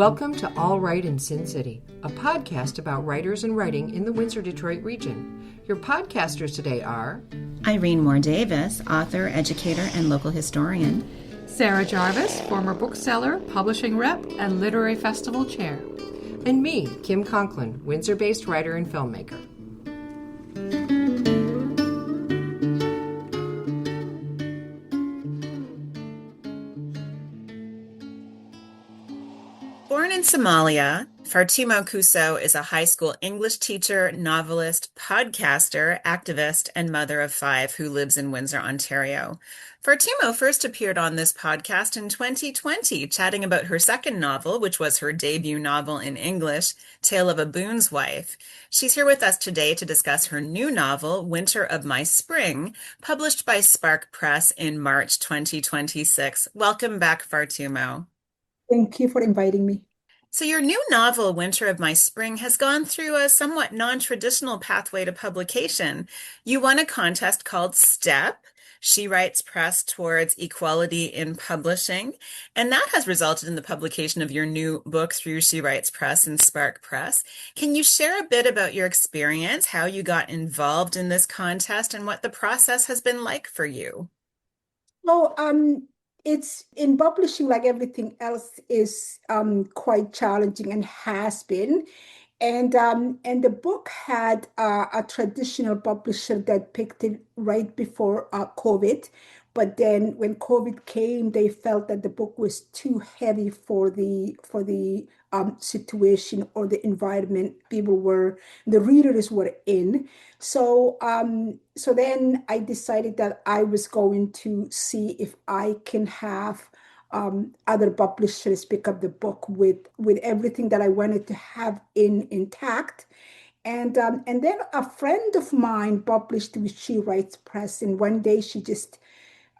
Welcome to All Right in Sin City, a podcast about writers and writing in the Windsor, Detroit region. Your podcasters today are Irene Moore Davis, author, educator, and local historian. Sarah Jarvis, former bookseller, publishing rep, and literary festival chair. and me, Kim Conklin, Windsor-based writer and filmmaker. Born in Somalia, Fartumo Kusow is a high school English teacher, novelist, podcaster, activist, and mother of five who lives in Windsor, Ontario. Fartumo first appeared on this podcast in 2020, chatting about her second novel, which was her debut novel in English, Tale of a Boon's Wife. She's here with us today to discuss her new novel, Winter of My Spring, published by Spark Press in March 2026. Welcome back, Fartumo. Thank you for inviting me. So your new novel, Winter of My Spring, has gone through a somewhat non-traditional pathway to publication. You won a contest called STEP, She Writes Press Towards Equality in Publishing, and that has resulted in the publication of your new book through She Writes Press and Spark Press. Can you share a bit about your experience, how you got involved in this contest, and what the process has been like for you? Well, it's in publishing, like everything else, is quite challenging and has been. And the book had a traditional publisher that picked it right before COVID. But then when COVID came, they felt that the book was too heavy for the situation or the environment the readers were in. So so then I decided that I was going to see if I can have other publishers pick up the book with everything that I wanted to have intact. And then a friend of mine published with She Writes Press, and one day she just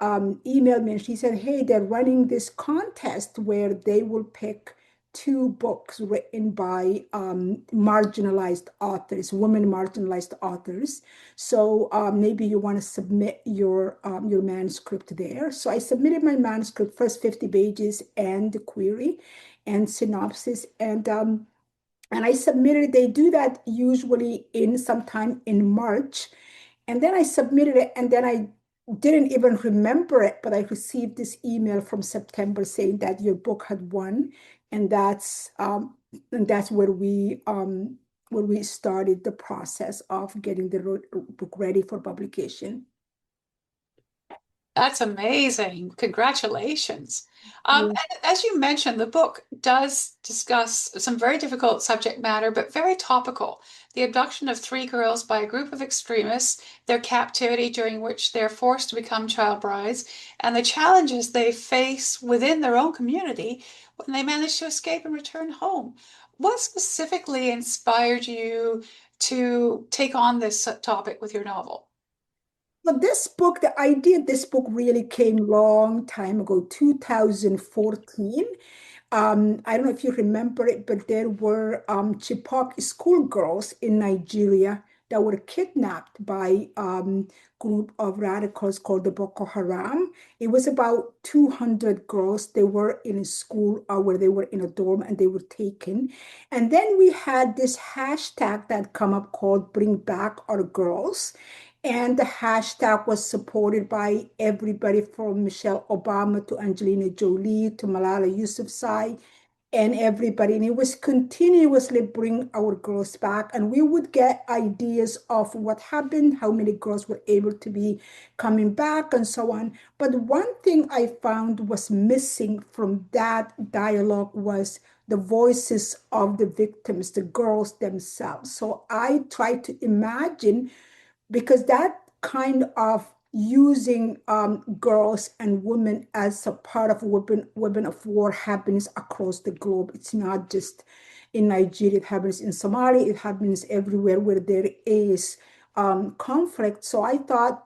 emailed me and she said, "Hey, they're running this contest where they will pick two books written by marginalized authors, women marginalized authors. So maybe you want to submit your manuscript there." So I submitted my manuscript, first 50 pages and the query and synopsis, and I submitted. They do that usually in sometime in March, and then I submitted it, and then I didn't even remember it, but I received this email from September saying that your book had won, and that's where we started the process of getting the book ready for publication. That's amazing. Congratulations. Yeah. And as you mentioned, the book does discuss some very difficult subject matter, but very topical. The abduction of three girls by a group of extremists, their captivity during which they're forced to become child brides, and the challenges they face within their own community when they manage to escape and return home. What specifically inspired you to take on this topic with your novel? Well, the idea of this book really came long time ago, 2014. I don't know if you remember it, but there were Chibok schoolgirls in Nigeria that were kidnapped by group of radicals called the Boko Haram. It was about 200 girls. They were in a school where they were in a dorm and they were taken. And then we had this hashtag that come up called Bring Back Our Girls. And the hashtag was supported by everybody from Michelle Obama to Angelina Jolie to Malala Yousafzai and everybody. And it was continuously bring our girls back. And we would get ideas of what happened, how many girls were able to be coming back and so on. But one thing I found was missing from that dialogue was the voices of the victims, the girls themselves. So I tried to imagine, because that kind of using girls and women as a part of weapon of war happens across the globe. It's not just in Nigeria. It happens in Somalia. It happens everywhere where there is conflict. So I thought,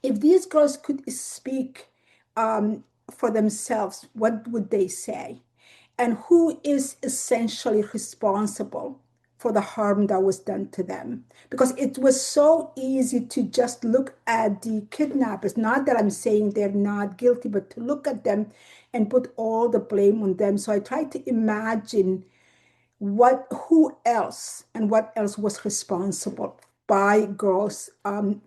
if these girls could speak for themselves, what would they say? And who is essentially responsible for the harm that was done to them. Because it was so easy to just look at the kidnappers. Not that I'm saying they're not guilty, but to look at them and put all the blame on them. So I tried to imagine who else and what else was responsible by girls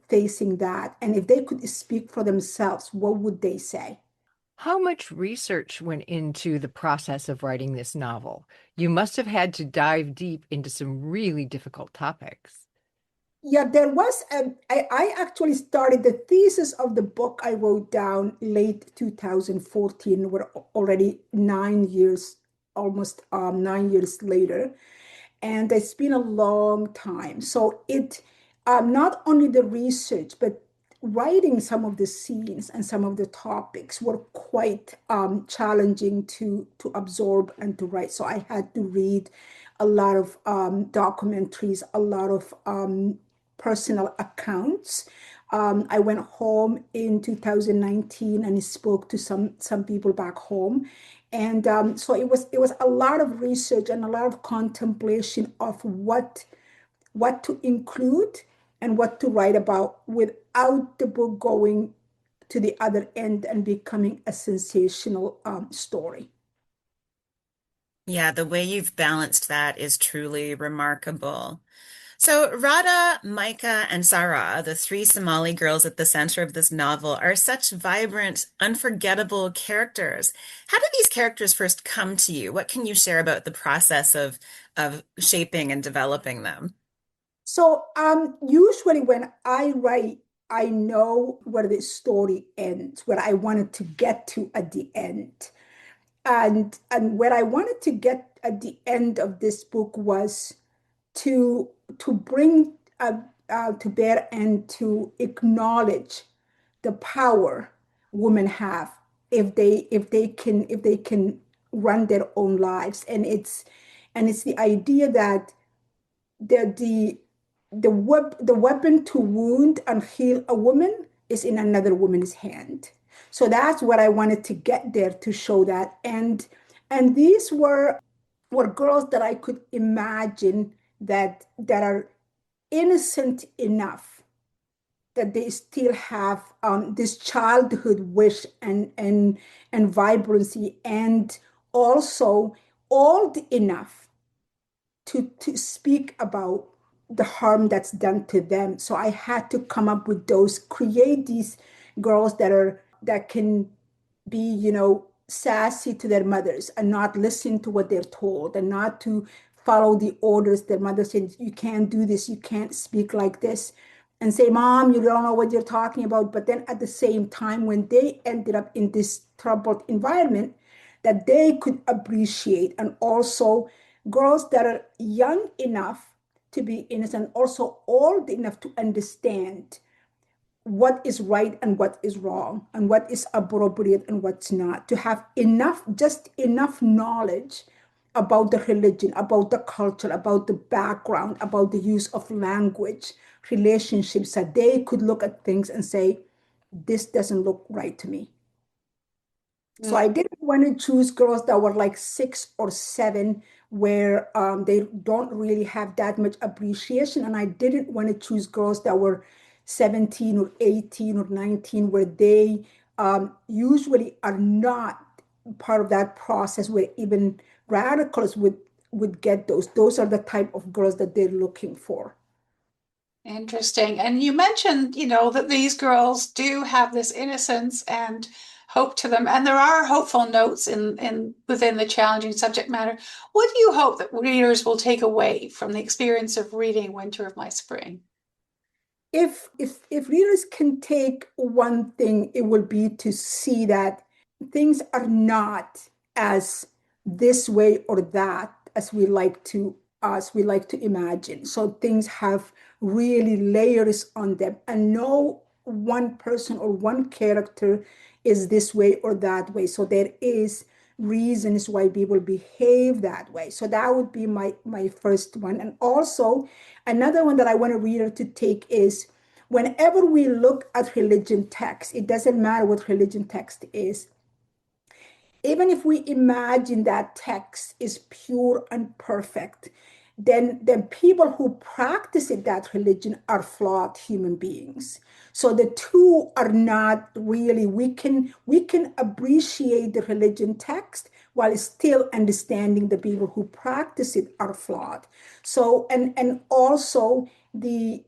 facing that. And if they could speak for themselves, what would they say? How much research went into the process of writing this novel? You must have had to dive deep into some really difficult topics. Yeah, there was I actually started the thesis of the book I wrote down late 2014. We're already 9 years, almost 9 years later. And it's been a long time. So it not only the research, but writing some of the scenes and some of the topics were quite challenging to absorb and to write. So I had to read a lot of documentaries, a lot of personal accounts. I went home in 2019 and spoke to some people back home, and so it was a lot of research and a lot of contemplation of what to include and what to write about without the book going to the other end and becoming a sensational story. Yeah, the way you've balanced that is truly remarkable. So, Radha, Micah, and Zara, the three Somali girls at the center of this novel, are such vibrant, unforgettable characters. How did these characters first come to you? What can you share about the process of shaping and developing them? So usually when I write, I know where the story ends, where I wanted to get to at the end. And where I wanted to get at the end of this book was to bring to bear and to acknowledge the power women have if they can run their own lives. And it's the idea that the the weapon to wound and heal a woman is in another woman's hand. So that's what I wanted to get there, to show that. And these were girls that I could imagine that are innocent enough that they still have this childhood wish and vibrancy, and also old enough to speak about the harm that's done to them. So I had to come up with those, create these girls that can be, sassy to their mothers and not listen to what they're told and not to follow the orders their mother said, you can't do this, you can't speak like this, and say, Mom, you don't know what you're talking about. But then at the same time, when they ended up in this troubled environment, that they could appreciate. And also girls that are young enough to be innocent, also old enough to understand what is right and what is wrong, and what is appropriate and what's not, to have enough, just enough knowledge about the religion, about the culture, about the background, about the use of language, relationships, that they could look at things and say, this doesn't look right to me. So I didn't want to choose girls that were like 6 or 7, where they don't really have that much appreciation. And I didn't want to choose girls that were 17 or 18 or 19, where they usually are not part of that process, where even radicals would get those. Those are the type of girls that they're looking for. Interesting. And you mentioned, that these girls do have this innocence and hope to them, and there are hopeful notes in within the challenging subject matter. What do you hope that readers will take away from the experience of reading Winter of My Spring? If readers can take one thing, it will be to see that things are not as this way or that as we like to imagine. So things have really layers on them, and no one person or one character is this way or that way. So there is reasons why people behave that way. So that would be my first one. And also another one that I want a reader to take is, whenever we look at religion text, it doesn't matter what religion text is, even if we imagine that text is pure and perfect, then people who practice in that religion are flawed human beings. So the two are not really, we can appreciate the religion text while still understanding the people who practice it are flawed. So and also the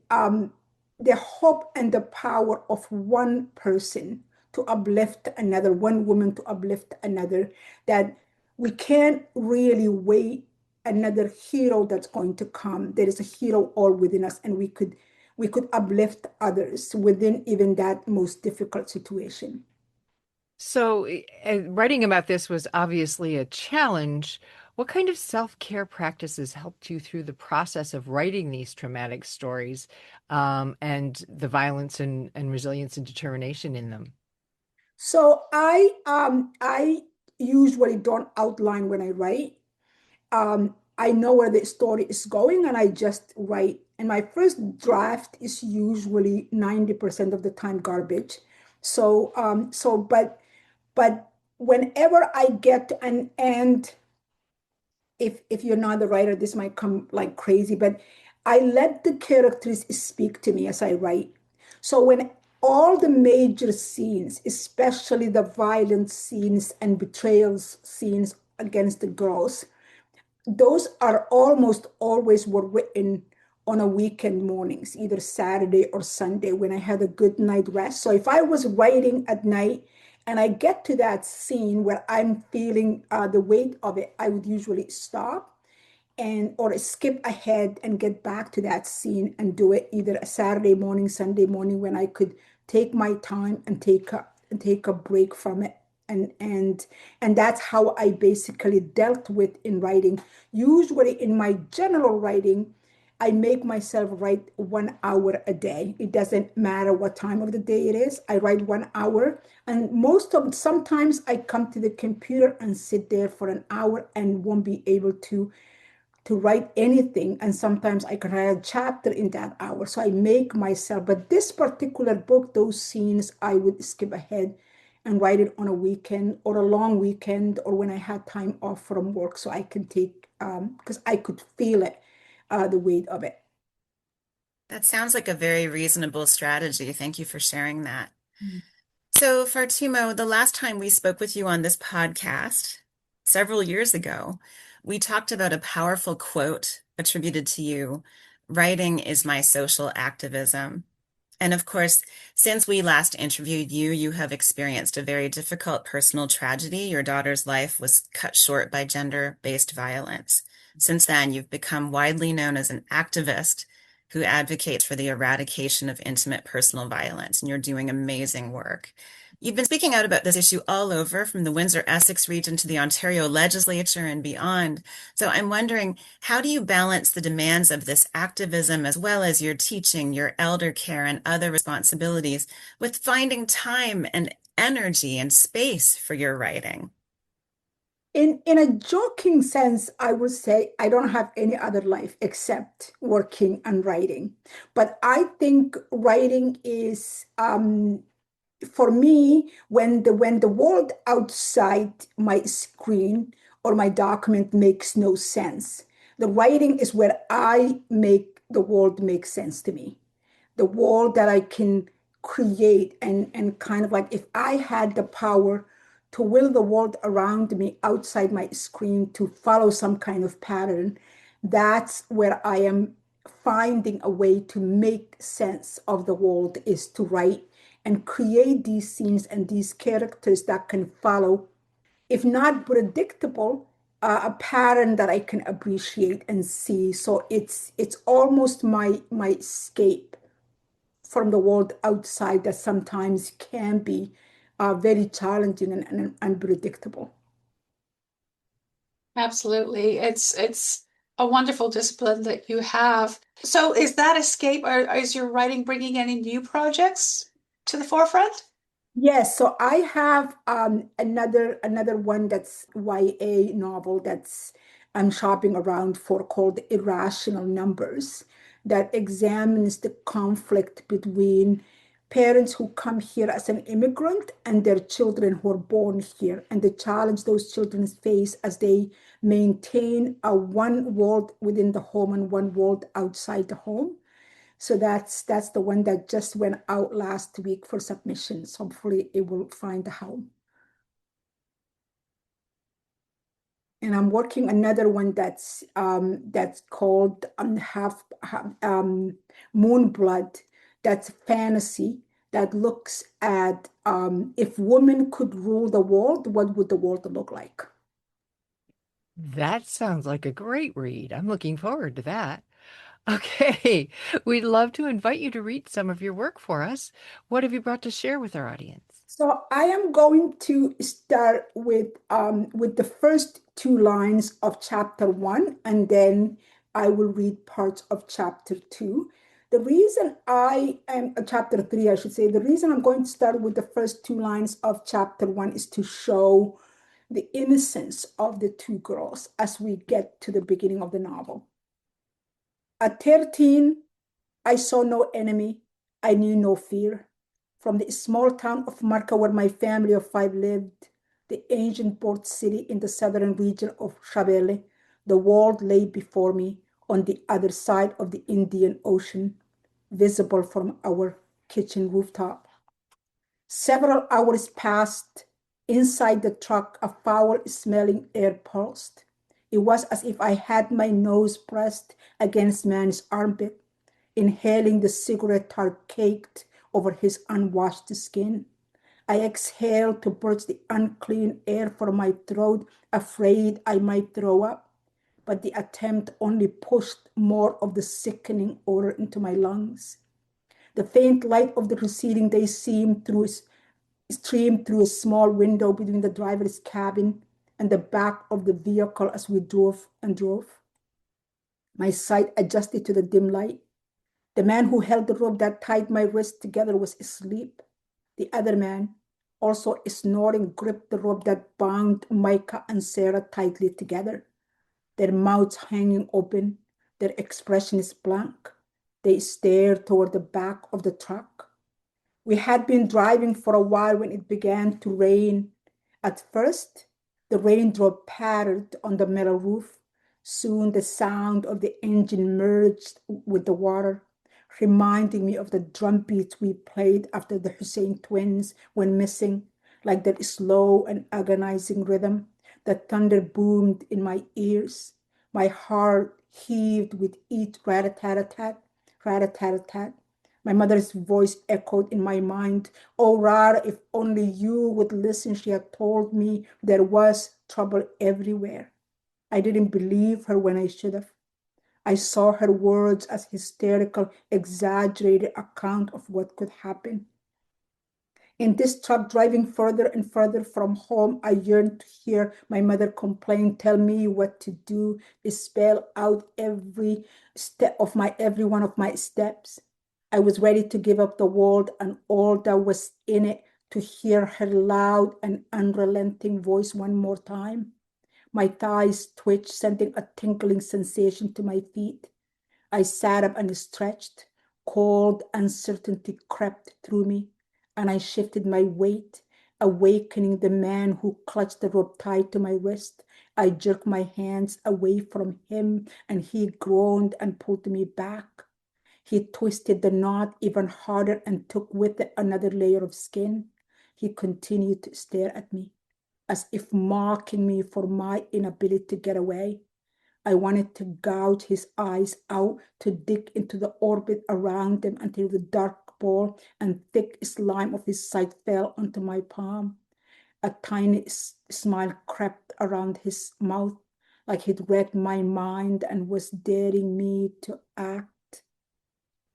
hope and the power of one person to uplift another, one woman to uplift another, that we can't really wait another hero that's going to come. There is a hero all within us, and we could uplift others within even that most difficult situation. So, writing about this was obviously a challenge. What kind of self-care practices helped you through the process of writing these traumatic stories, and the violence and resilience and determination in them? So I usually don't outline when I write. I know where the story is going, and I just write. And my first draft is usually 90% of the time garbage. But whenever I get to an end, if you're not the writer, this might come like crazy, but I let the characters speak to me as I write. So when all the major scenes, especially the violent scenes and betrayals scenes against the girls, those are almost always were written on a weekend mornings, either Saturday or Sunday when I had a good night rest. So if I was writing at night and I get to that scene where I'm feeling the weight of it, I would usually stop and or skip ahead and get back to that scene and do it either a Saturday morning, Sunday morning when I could take my time and take a break from it. And that's how I basically dealt with in writing. Usually in my general writing, I make myself write 1 hour a day. It doesn't matter what time of the day it is. I write 1 hour. And sometimes I come to the computer and sit there for an hour and won't be able to write anything. And sometimes I can write a chapter in that hour. So I make myself, but this particular book, those scenes, I would skip ahead and write it on a weekend or a long weekend or when I had time off from work so I can take, because I could feel it, the weight of it. That sounds like a very reasonable strategy. Thank you for sharing that. Mm. So, Fartumo, the last time we spoke with you on this podcast, several years ago, we talked about a powerful quote attributed to you: writing is my social activism. And of course, since we last interviewed you, you have experienced a very difficult personal tragedy. Your daughter's life was cut short by gender-based violence. Since then, you've become widely known as an activist who advocates for the eradication of intimate personal violence, and you're doing amazing work. You've been speaking out about this issue all over, from the Windsor-Essex region to the Ontario legislature and beyond. So I'm wondering, how do you balance the demands of this activism as well as your teaching, your elder care, and other responsibilities with finding time and energy and space for your writing? In a joking sense, I would say I don't have any other life except working and writing. But I think writing is, for me, when the world outside my screen or my document makes no sense, the writing is where I make the world make sense to me. The world that I can create, and kind of like if I had the power to will the world around me outside my screen to follow some kind of pattern, that's where I am finding a way to make sense of the world, is to write and create these scenes and these characters that can follow, if not predictable, a pattern that I can appreciate and see. So it's almost my escape from the world outside that sometimes can be very challenging and unpredictable. Absolutely. It's a wonderful discipline that you have. So is that escape, or is your writing bringing any new projects to the forefront? Yes, so I have another one that's YA novel that's I'm shopping around for, called Irrational Numbers, that examines the conflict between parents who come here as an immigrant and their children who are born here, and the challenge those children face as they maintain a one world within the home and one world outside the home. So that's the one that just went out last week for submissions. Hopefully it will find a home. And I'm working another one that's called Moon Blood. That's fantasy that looks at if women could rule the world, what would the world look like? That sounds like a great read. I'm looking forward to that. Okay, we'd love to invite you to read some of your work for us. What have you brought to share with our audience? So I am going to start with the first two lines of chapter 1, and then I will read parts of chapter 2. The reason I am chapter 3, I should say, the reason I'm going to start with the first two lines of chapter 1 is to show the innocence of the two girls as we get to the beginning of the novel. At 13, I saw no enemy. I knew no fear. From the small town of Marca, where my family of 5 lived, the ancient port city in the southern region of Shabelle, the world lay before me on the other side of the Indian Ocean, visible from our kitchen rooftop. Several hours passed. Inside the truck, a foul-smelling air pulsed. It was as if I had my nose pressed against man's armpit, inhaling the cigarette tar caked over his unwashed skin. I exhaled to purge the unclean air from my throat, afraid I might throw up. But the attempt only pushed more of the sickening odor into my lungs. The faint light of the receding day streamed through a small window between the driver's cabin and the back of the vehicle as we drove and drove. My sight adjusted to the dim light. The man who held the rope that tied my wrists together was asleep. The other man, also snoring, gripped the rope that bound Micah and Sarah tightly together. Their mouths hanging open, their expressions blank. They stared toward the back of the truck. We had been driving for a while when it began to rain. At first, the raindrop pattered on the metal roof. Soon the sound of the engine merged with the water, reminding me of the drum beats we played after the Hussein twins went missing, like that slow and agonizing rhythm. The thunder boomed in my ears. My heart heaved with each rat-a-tat-a-tat, rat-a-tat-a-tat. My mother's voice echoed in my mind. Oh, Rara, if only you would listen, she had told me there was trouble everywhere. I didn't believe her when I should have. I saw her words as hysterical, exaggerated account of what could happen. In this truck, driving further and further from home, I yearned to hear my mother complain, tell me what to do, spell out every one of my steps. I was ready to give up the world and all that was in it to hear her loud and unrelenting voice one more time. My thighs twitched, sending a tingling sensation to my feet. I sat up and stretched. Cold uncertainty crept through me, and I shifted my weight, awakening the man who clutched the rope tied to my wrist. I jerked my hands away from him, and he groaned and pulled me back. He twisted the knot even harder and took with it another layer of skin. He continued to stare at me, as if mocking me for my inability to get away. I wanted to gouge his eyes out, to dig into the orbit around them until the dark ball and thick slime of his sight fell onto my palm. A tiny smile crept around his mouth, like he'd read my mind and was daring me to act.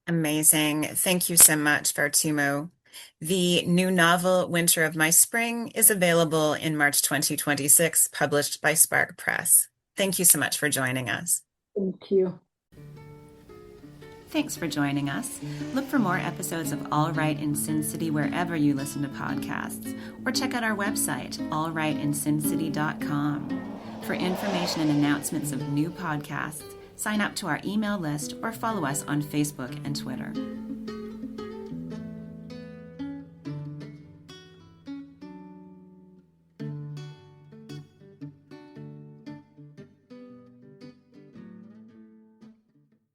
Amazing. Thank you so much, Fartumo. The new novel, Winter of My Spring, is available in March 2026, published by Spark Press. Thank you so much for joining us. Thank you. Thanks for joining us. Look for more episodes of All Right in Sin City wherever you listen to podcasts, or check out our website, allrightinsincity.com. For information and announcements of new podcasts, sign up to our email list or follow us on Facebook and Twitter.